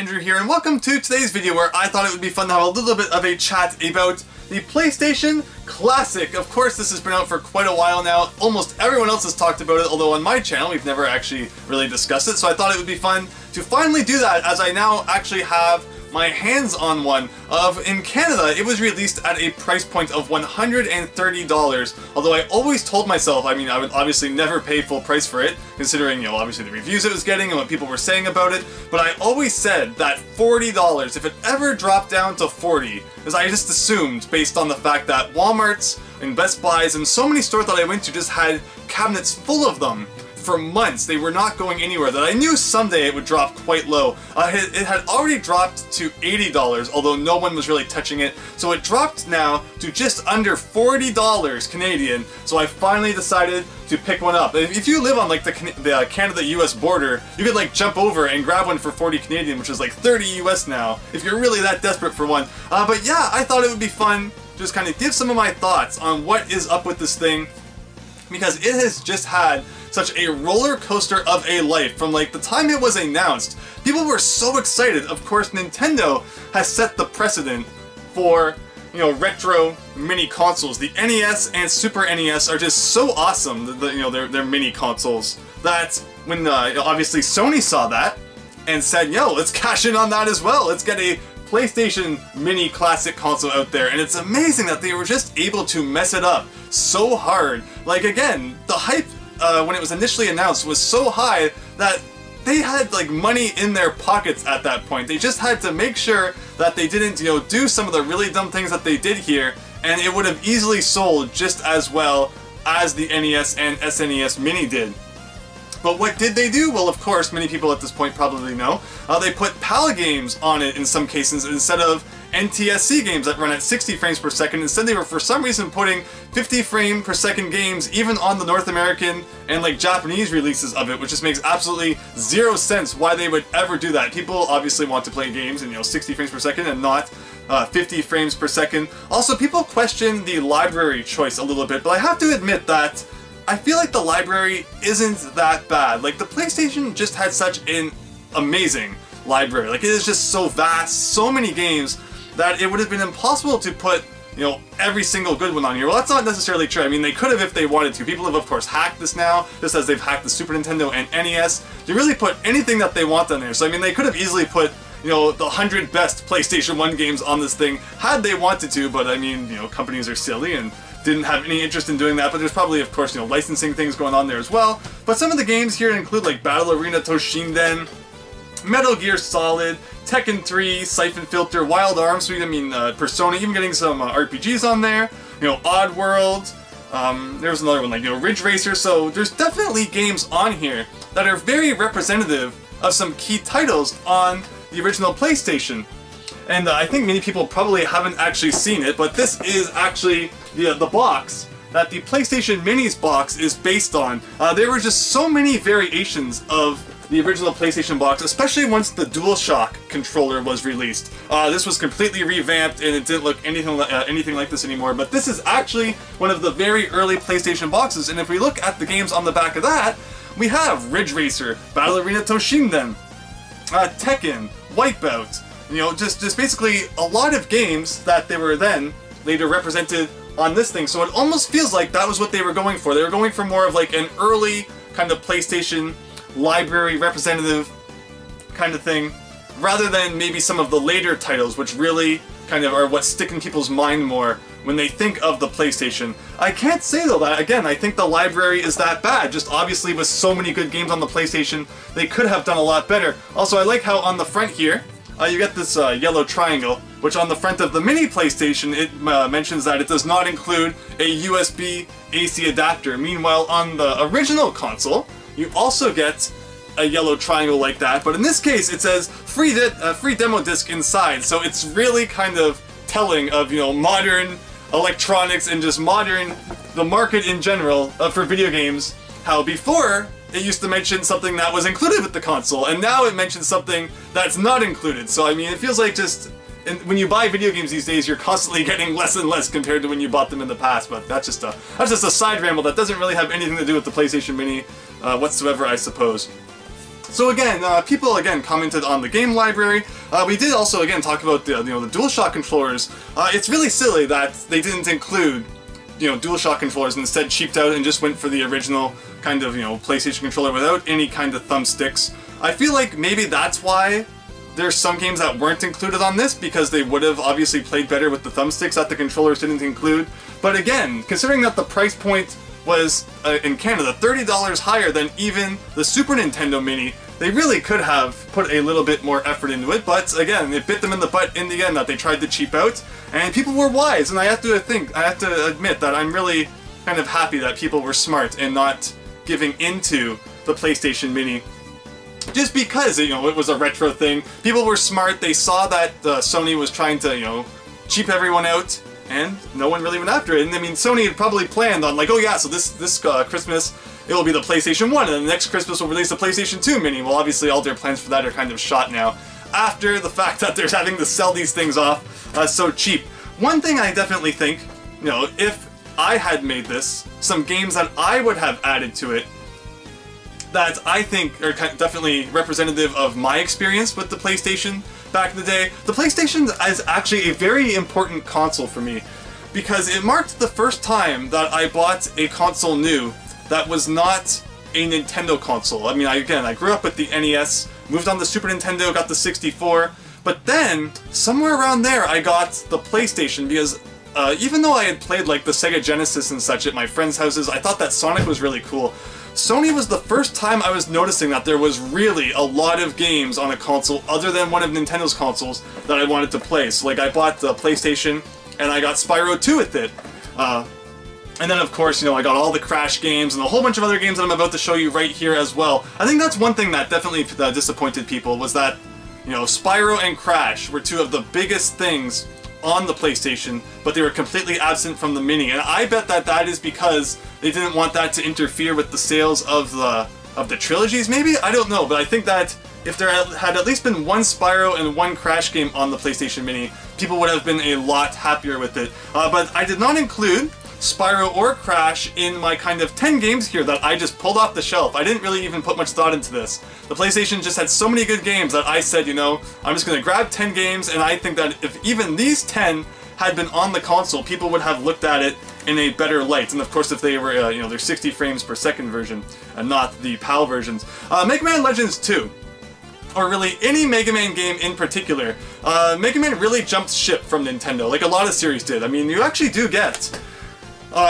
Andrew here, and welcome to today's video where I thought it would be fun to have a little bit of a chat about the PlayStation Classic. Of course, this has been out for quite a while now. Almost everyone else has talked about it, although on my channel we've never actually really discussed it, so I thought it would be fun to finally do that, as I now actually have my hands on one. In Canada, it was released at a price point of $130, although I always told myself, I would obviously never pay full price for it, considering, obviously the reviews it was getting and what people were saying about it, but I always said that $40, if it ever dropped down to $40, because I just assumed, based on the fact that Walmart's and Best Buys and so many stores that I went to just had cabinets full of them for months. They were not going anywhere, that I knew someday it would drop quite low. It had already dropped to $80, although no one was really touching it, so it dropped now to just under $40 Canadian, so I finally decided to pick one up. If you live on like the Canada-US border, you could like jump over and grab one for 40 Canadian, which is like 30 US now, if you're really that desperate for one. But yeah, I thought it would be fun to just kind of give some of my thoughts on what is up with this thing, because it has just had such a roller coaster of a life. From like the time it was announced, people were so excited. Of course, Nintendo has set the precedent for, retro mini consoles. The NES and Super NES are just so awesome, they're mini consoles, that when obviously Sony saw that and said, yo, let's cash in on that as well. Let's get a PlayStation Mini Classic console out there, and it's amazing that they were just able to mess it up so hard. Like, again, the hype when it was initially announced was so high that they had like money in their pockets at that point. They just had to make sure that they didn't, do some of the really dumb things that they did here, and it would have easily sold just as well as the NES and SNES Mini did. But what did they do? Well, of course, many people at this point probably know. They put PAL games on it in some cases instead of NTSC games that run at 60 frames per second. Instead, they were for some reason putting 50 frame per second games even on the North American and like Japanese releases of it, which just makes absolutely zero sense why they would ever do that. People obviously want to play games in 60 frames per second and not 50 frames per second. Also, people question the library choice a little bit, but I have to admit that I feel like the library isn't that bad. Like, the PlayStation just had such an amazing library. Like, it is just so vast, so many games, that it would have been impossible to put, every single good one on here. Well, that's not necessarily true. I mean, they could have if they wanted to. People have, of course, hacked this now, just as they've hacked the Super Nintendo and NES. They really put anything that they want on there. So, I mean, they could have easily put, the 100 best PlayStation 1 games on this thing, had they wanted to, but, I mean, companies are silly and didn't have any interest in doing that, but there's probably, of course, licensing things going on there as well. But some of the games here include, like, Battle Arena Toshinden, Metal Gear Solid, Tekken 3, Siphon Filter, Wild Arms Suite, Persona, even getting some RPGs on there, Oddworld, there's another one, like, Ridge Racer, so there's definitely games on here that are very representative of some key titles on the original PlayStation. And I think many people probably haven't actually seen it, but this is actually the box that the PlayStation Mini's box is based on. There were just so many variations of the original PlayStation box, especially once the DualShock controller was released. This was completely revamped and it didn't look anything like this anymore, but this is actually one of the very early PlayStation boxes, and if we look at the games on the back of that, we have Ridge Racer, Battle Arena Toshinden, Tekken, Wipeout, just basically a lot of games that they were then later represented on this thing. So it almost feels like that was what they were going for. They were going for more of like an early kind of PlayStation library representative kind of thing, rather than maybe some of the later titles, which really kind of are what stick in people's mind more when they think of the PlayStation. I can't say though that, again, I think the library is that bad. Just obviously with so many good games on the PlayStation, they could have done a lot better. Also, I like how on the front here, you get this yellow triangle, which on the front of the mini PlayStation, it mentions that it does not include a USB AC adapter. Meanwhile, on the original console, you also get a yellow triangle like that, but in this case it says free demo disc inside, so it's really kind of telling of, modern electronics and just the market in general for video games. How before, it used to mention something that was included with the console, and now it mentions something that's not included. So I mean, it feels like just, when you buy video games these days, you're constantly getting less and less compared to when you bought them in the past. But that's just a side ramble that doesn't really have anything to do with the PlayStation Mini whatsoever, I suppose. So again, people again commented on the game library. We did also, again, talk about the DualShock controllers. It's really silly that they didn't include, DualShock controllers and instead cheaped out and just went for the original kind of, PlayStation controller without any kind of thumbsticks. I feel like maybe that's why there's some games that weren't included on this, because they would have obviously played better with the thumbsticks that the controllers didn't include. But again, considering that the price point was, in Canada, $30 higher than even the Super Nintendo Mini, they really could have put a little bit more effort into it, but again, it bit them in the butt in the end that they tried to cheap out, and people were wise, and I have to admit that I'm really kind of happy that people were smart and not giving into the PlayStation Mini. Just because, it was a retro thing. People were smart, they saw that Sony was trying to, cheap everyone out, and no one really went after it. And I mean, Sony had probably planned on like, oh yeah, so this Christmas, it will be the PlayStation 1, and then next Christmas we'll release the PlayStation 2 Mini. Well, obviously all their plans for that are kind of shot now, after the fact that they're having to sell these things off so cheap. One thing I definitely think, if I had made this, some games that I would have added to it, that I think are definitely representative of my experience with the PlayStation back in the day. The PlayStation is actually a very important console for me, because it marked the first time that I bought a console new that was not a Nintendo console. I mean, I grew up with the NES, moved on to Super Nintendo, got the 64, but then, somewhere around there, I got the PlayStation, because even though I had played like the Sega Genesis and such at my friends' houses, I thought that Sonic was really cool. Sony was the first time I was noticing that there was really a lot of games on a console other than one of Nintendo's consoles that I wanted to play. So like I bought the PlayStation and I got Spyro 2 with it. And then of course, I got all the Crash games and a whole bunch of other games that I'm about to show you right here as well. I think that's one thing that definitely disappointed people, was that, Spyro and Crash were two of the biggest things on the PlayStation, but they were completely absent from the Mini, and I bet that that is because they didn't want that to interfere with the sales of the trilogies, maybe? I don't know, but I think that if there had at least been one Spyro and one Crash game on the PlayStation Mini, people would have been a lot happier with it. But I did not include Spyro or Crash in my kind of 10 games here that I just pulled off the shelf. I didn't really even put much thought into this. The PlayStation just had so many good games that I said, I'm just going to grab 10 games, and I think that if even these 10 had been on the console, people would have looked at it in a better light. And of course, if they were, their 60 frames per second version, and not the PAL versions. Mega Man Legends 2. Or really any Mega Man game in particular. Mega Man really jumped ship from Nintendo, like a lot of series did. I mean, you actually do get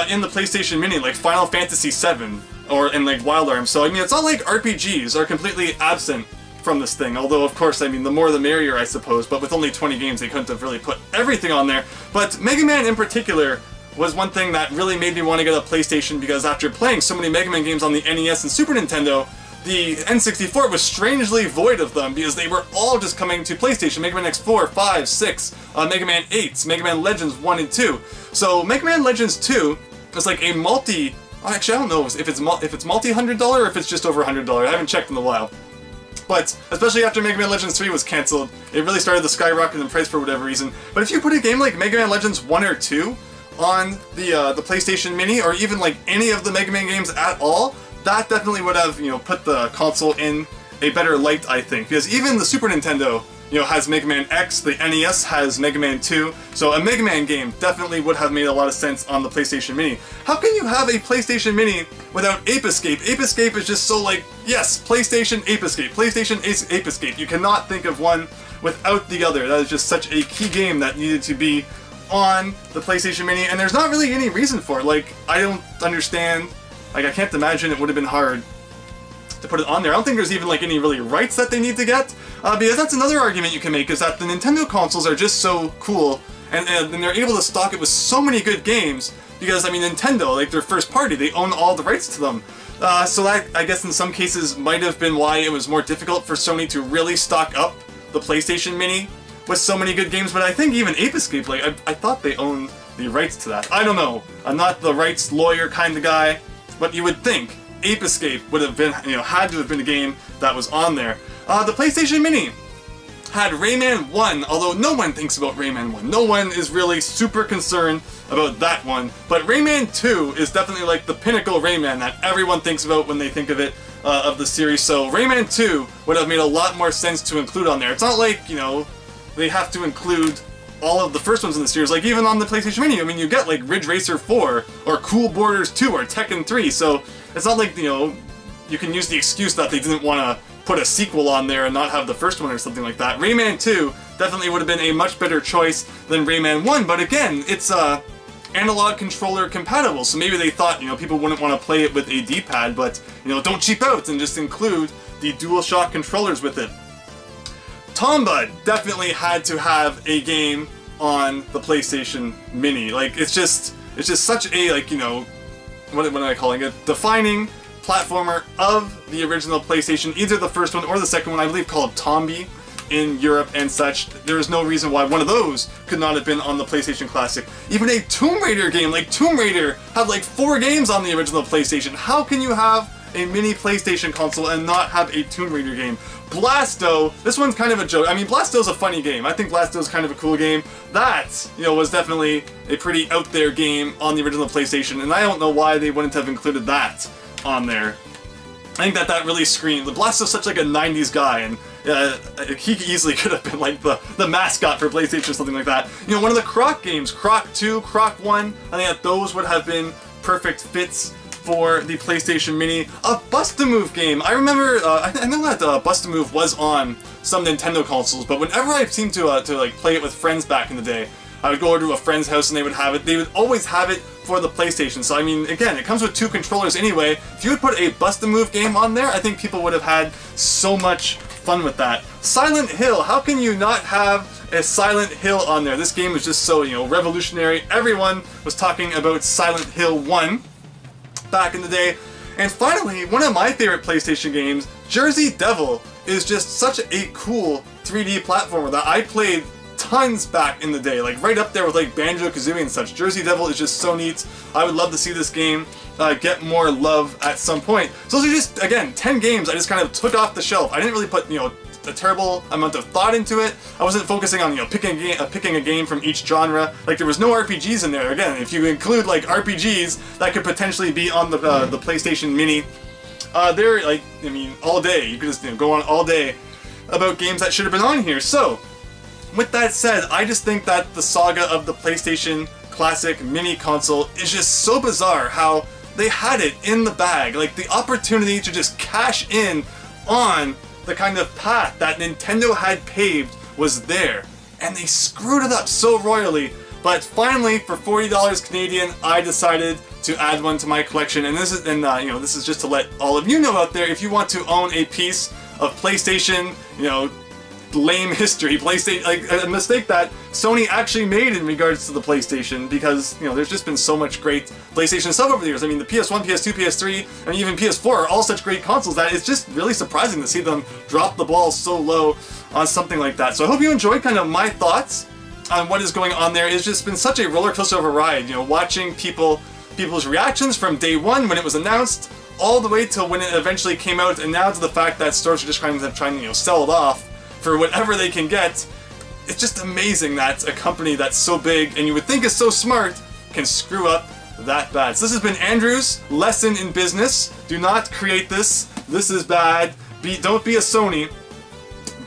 in the PlayStation Mini, like Final Fantasy VII, and like Wild Arms. So I mean, it's not like RPGs are completely absent from this thing, although of course, I mean, the more the merrier, I suppose, but with only 20 games they couldn't have really put everything on there. But Mega Man in particular was one thing that really made me want to get a PlayStation, because after playing so many Mega Man games on the NES and Super Nintendo, the N64 was strangely void of them, because they were all just coming to PlayStation. Mega Man X4, 5, 6, Mega Man 8, Mega Man Legends 1 and 2. So Mega Man Legends 2 is like a actually I don't know if it's multi-$100 or if it's just over $100. I haven't checked in a while. But especially after Mega Man Legends 3 was cancelled, it really started to skyrocket in price for whatever reason. But if you put a game like Mega Man Legends 1 or 2 on the PlayStation Mini, or even like any of the Mega Man games at all, that definitely would have, put the console in a better light, I think. Because even the Super Nintendo, has Mega Man X, the NES has Mega Man 2, so a Mega Man game definitely would have made a lot of sense on the PlayStation Mini. How can you have a PlayStation Mini without Ape Escape? Ape Escape is just so like, yes, PlayStation Ape Escape, PlayStation Ape Escape. You cannot think of one without the other. That is just such a key game that needed to be on the PlayStation Mini, and there's not really any reason for it. Like, I don't understand. Like, I can't imagine it would have been hard to put it on there. I don't think there's even like any really rights that they need to get, because that's another argument you can make, is that the Nintendo consoles are just so cool, and they're able to stock it with so many good games, because I mean, Nintendo, like, their first party, they own all the rights to them. So that, I guess in some cases, might have been why it was more difficult for Sony to really stock up the PlayStation Mini with so many good games. But I think even Ape Escape, like, I thought they owned the rights to that. I don't know. I'm not the rights lawyer kind of guy, but you would think Ape Escape would have been, had to have been a game that was on there. The PlayStation Mini had Rayman 1, although no one thinks about Rayman 1. No one is really super concerned about that one. But Rayman 2 is definitely like the pinnacle Rayman that everyone thinks about when they think of it, of the series. So Rayman 2 would have made a lot more sense to include on there. It's not like, they have to include all of the first ones in the series, like even on the PlayStation Mini. I mean, you get like Ridge Racer 4, or Cool Borders 2, or Tekken 3, so it's not like, you know, you can use the excuse that they didn't want to put a sequel on there and not have the first one or something like that. Rayman 2 definitely would have been a much better choice than Rayman 1, but again, it's analog controller compatible, so maybe they thought, you know, people wouldn't want to play it with a D-pad, but, you know, don't cheap out and just include the DualShock controllers with it. Tomba definitely had to have a game on the PlayStation Mini. Like, it's just such a, like, you know, what am I calling it? Defining platformer of the original PlayStation, either the first one or the second one, I believe called Tombi in Europe and such. There is no reason why one of those could not have been on the PlayStation Classic. Even a Tomb Raider game, like Tomb Raider, had like 4 games on the original PlayStation. How can you have a mini PlayStation console and not have a Tomb Raider game? Blasto, this one's kind of a joke. I mean, Blasto's a funny game. I think Blasto's kind of a cool game. That, you know, was definitely a pretty out there game on the original PlayStation, and I don't know why they wouldn't have included that on there. I think that really screamed. Blasto's such like a 90s guy, and he easily could have been like the mascot for PlayStation or something like that. You know, one of the Croc games, Croc 2, Croc 1, I think that those would have been perfect fits for the PlayStation Mini. A Bust-A-Move game. I remember, I know that Bust-A-Move was on some Nintendo consoles, but whenever I seemed to like play it with friends back in the day, I would go over to a friend's house and they would have it. They would always have it for the PlayStation. So I mean, again, it comes with 2 controllers anyway. If you would put a Bust-A-Move game on there, I think people would have had so much fun with that. Silent Hill. How can you not have a Silent Hill on there? This game was just so, you know, revolutionary. Everyone was talking about Silent Hill 1 back in the day. And finally, one of my favorite PlayStation games, Jersey Devil, is just such a cool 3D platformer that I played tons back in the day, like right up there with like Banjo-Kazooie and such. Jersey Devil is just so neat. I would love to see this game get more love at some point. So those are just, again, 10 games I just kind of took off the shelf. I didn't really put, you know, a terrible amount of thought into it. I wasn't focusing on, you know, picking a game from each genre. Like, there was no RPGs in there. Again, if you include like RPGs that could potentially be on the PlayStation Mini, they're like, I mean, all day. You could just, you know, go on all day about games that should have been on here. So, with that said, I just think that the saga of the PlayStation Classic Mini console is just so bizarre how they had it in the bag. Like, the opportunity to just cash in on the kind of path that Nintendo had paved was there, and they screwed it up so royally. But finally, for $40 Canadian, I decided to add one to my collection. And this is, you know, this is just to let all of you know out there, if you want to own a piece of PlayStation, you know, lame history, PlayStation, like a mistake that Sony actually made in regards to the PlayStation, because, you know, there's just been so much great PlayStation stuff over the years. I mean, the PS1, PS2, PS3, and even PS4 are all such great consoles that it's just really surprising to see them drop the ball so low on something like that. So I hope you enjoyed kind of my thoughts on what is going on there. It's just been such a roller coaster of a ride, you know, watching people's reactions from day one when it was announced, all the way till when it eventually came out, and now to the fact that stores are just trying to, you know, sell it off for whatever they can get. It's just amazing that a company that's so big and you would think is so smart can screw up that bad. So this has been Andrew's lesson in business. Do not create this. This is bad. Don't be a Sony.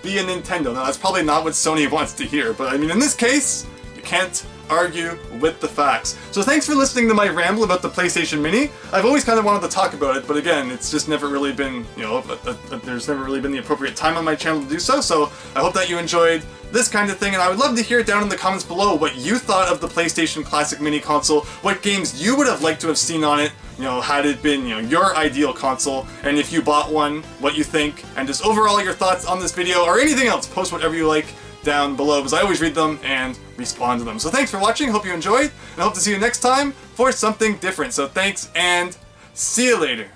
Be a Nintendo. Now that's probably not what Sony wants to hear, but I mean, in this case, you can't argue with the facts. So thanks for listening to my ramble about the PlayStation Mini. I've always kind of wanted to talk about it, but again, it's just never really been, you know, there's never really been the appropriate time on my channel to do so, so I hope that you enjoyed this kind of thing, and I would love to hear down in the comments below what you thought of the PlayStation Classic Mini console, what games you would have liked to have seen on it, you know, had it been, you know, your ideal console, and if you bought one, what you think, and just overall your thoughts on this video, or anything else. Post whatever you like down below, because I always read them and respond to them. So thanks for watching, hope you enjoyed, and I hope to see you next time for something different. So thanks, and see you later.